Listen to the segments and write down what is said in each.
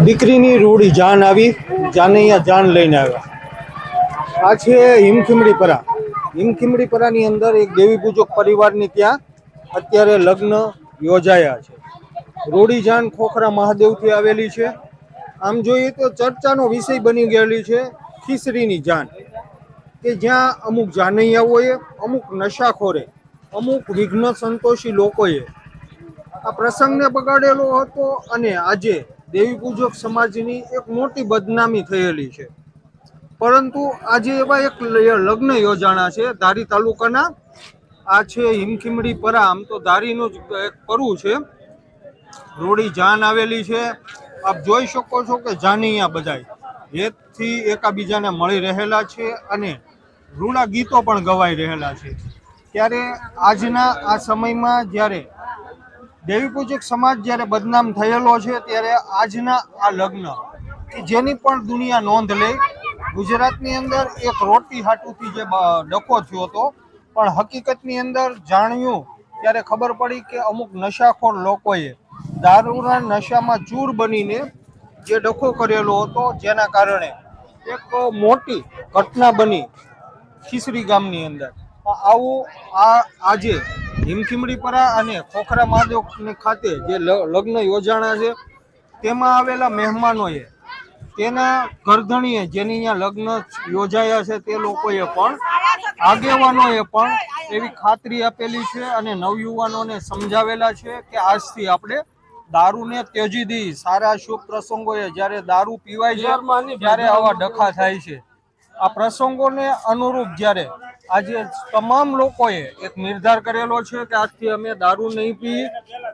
દીકરીની રૂડી જાન આવી, જાનૈયા જાન લઈને આવ્યા। આ છે હિમખીમડીપરા। હિમખીમડીપરાની અંદર એક દેવી પૂજક પરિવારની ત્યાં અત્યારે લગ્ન યોજાયા છે। રૂડી જાન ખોખરા મહાદેવથી આવેલી છે। આમ જોઈએ તો ચર્ચાનો વિષય બની ગયેલી છે ખીસરીની જાન, કે જ્યાં અમુક જાનૈયાઓએ, અમુક નશાખોરે, અમુક વિઘ્ન સંતોષી લોકોએ આ પ્રસંગને બગાડેલો હતો અને આજે દેવી પૂજક સમાજની એક મોટી બદનામી થયેલી છે। પરંતુ આજે એવા એક લગ્ન યોજાણા છે ધારી તાલુકાના। આ છે હિમખીમડીપરા। આમ તો ધારીનું જ એક પરવું છે। રોડી જાન આવેલી છે। આપ જોઈ શકો છો કે જાનૈયા બધાય હેતથી એકાબીજાને મળી રહેલા છે અને રૂડા ગીતો પણ ગવાઈ રહેલા છે। ત્યારે આજના આ સમયમાં જ્યારે દેવી પૂજક સમાજ જ્યારે બદનામ થયેલો છે, ત્યારે આજના આ લગ્ન કે જેની પણ દુનિયા નોંધ લે, ગુજરાતની અંદર એક રોટી હાટુથી જે ડખો થયો હતો, પણ હકીકતની અંદર જાણ્યું ત્યારે ખબર પડી કે અમુક નશાખોર લોકોએ દારૂના નશામાં ચૂર બનીને જે ડખો કરેલો હતો, જેના કારણે એક મોટી ઘટના બની ખીસરી ગામની અંદર। આવું આજે હિમખીમડીપરા અને ખોખરા મહાદેવ ખાતે જે લગ્ન યોજાણા છે, તેમાં આવેલા મહેમાનોએ, તેના ઘરધણીએ જેની અહીંયા લગ્ન યોજાયા છે તે લોકોએ પણ, આગેવાનોએ પણ એવી ખાતરી આપેલી છે અને નવયુવાનોને સમજાવેલા છે કે આજથી આપણે દારૂને ત્યજી દી। સારા શુભ પ્રસંગોએ જ્યારે દારૂ પીવાય છે ત્યારે આવા ડખા થાય છે। આ પ્રસંગોને અનુરૂપ જ્યારે આજે તમામ લોકોએ એક નિર્ધાર કરેલો છે કે આજથી અમે દારૂ નહીં પી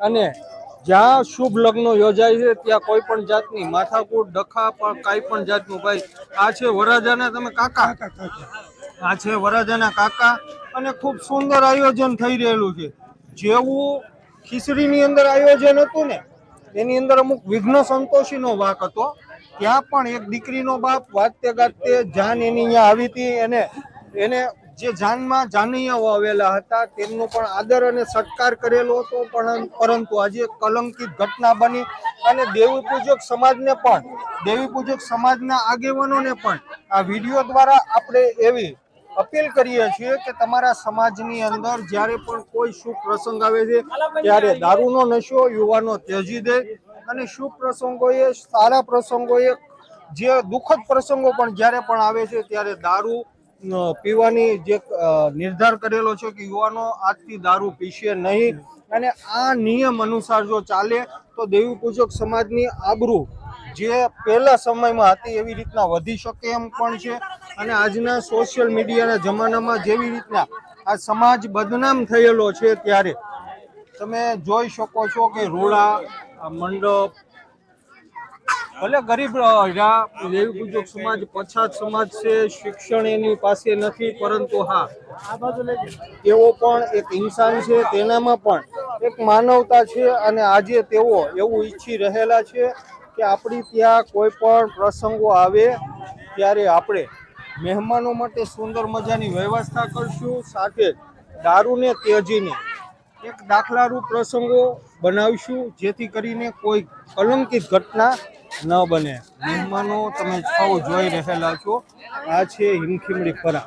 અને જ્યાં શુભ લગ્નો યોજાય છે ત્યાં કોઈ પણ જાતની માથાકૂટ, ડખા પણ કાંઈ પણ જાતનું ભાઈ। આ છે વરરાજાના તમે કાકા, આ છે વરરાજાના કાકા અને ખૂબ સુંદર આયોજન થઈ રહેલું છે। જેવું ખીસરીની અંદર આયોજન હતું ને, એની અંદર અમુક વિઘ્ન સંતોષીનો વાક હતો। ત્યાં પણ એક દીકરીનો બાપ વાજતે ગાજતે જાન એની અહીંયા આવી હતી, એને જે જાનમાં જાનૈયાઓ આવેલા હતા તેમનો પણ આદર અને સત્કાર કરેલો હતો। પરંતુ આજે કલંકિત ઘટના બની અને દેવી પૂજક સમાજને પણ, દેવી પૂજક સમાજના આગેવાનોને પણ આ વિડીયો દ્વારા આપણે એવી અપીલ કરીએ છીએ કે તમારા સમાજની અંદર જ્યારે પણ કોઈ શુભ પ્રસંગ આવે છે ત્યારે દારૂનો નશો યુવાનો ત્યજી દે અને શુભ પ્રસંગોએ, સારા પ્રસંગોએ, જે દુઃખદ પ્રસંગો પણ જ્યારે પણ આવે છે ત્યારે દારૂ પીવાની જે નિર્ધાર કરેલો છે કે યુવાનો આજથી દારૂ પીશે નહીં। અને આ નિયમ અનુસાર જો ચાલે તો દેવી પૂજક સમાજની આબરૂ જે પહેલા સમયમાં હતી એવી રીતના વધી શકે એમ પણ છે। અને આજના સોશિયલ મીડિયાના જમાનામાં જેવી રીતના આ સમાજ બદનામ થયેલો છે, ત્યારે તમે જોઈ શકો છો કે રોડા, મંડપ, ભલે ગરીબ દેવી પૂજક સમાજ પછાત સમાજ છે, શિક્ષણ એની પાસે નથી, પરંતુ હા, તેઓ પણ એક ઇન્સાન છે, તેનામાં પણ એક માનવતા છે અને આજે તેઓ એવું ઈચ્છી રહેલા છે કે આપણી ત્યાં કોઈ પણ પ્રસંગો આવે ત્યારે આપણે મહેમાનો માટે સુંદર મજાની વ્યવસ્થા કરશું, સાથે દારૂને ત્યજીને એક દાખલારૂપ પ્રસંગો બનાવીશું, જેથી કરીને કોઈ કલંકિત ઘટના ન બને। મહેમાનો તમે સૌ જોઈ રહેલા છો, આ છે હિમખીમડીપરા।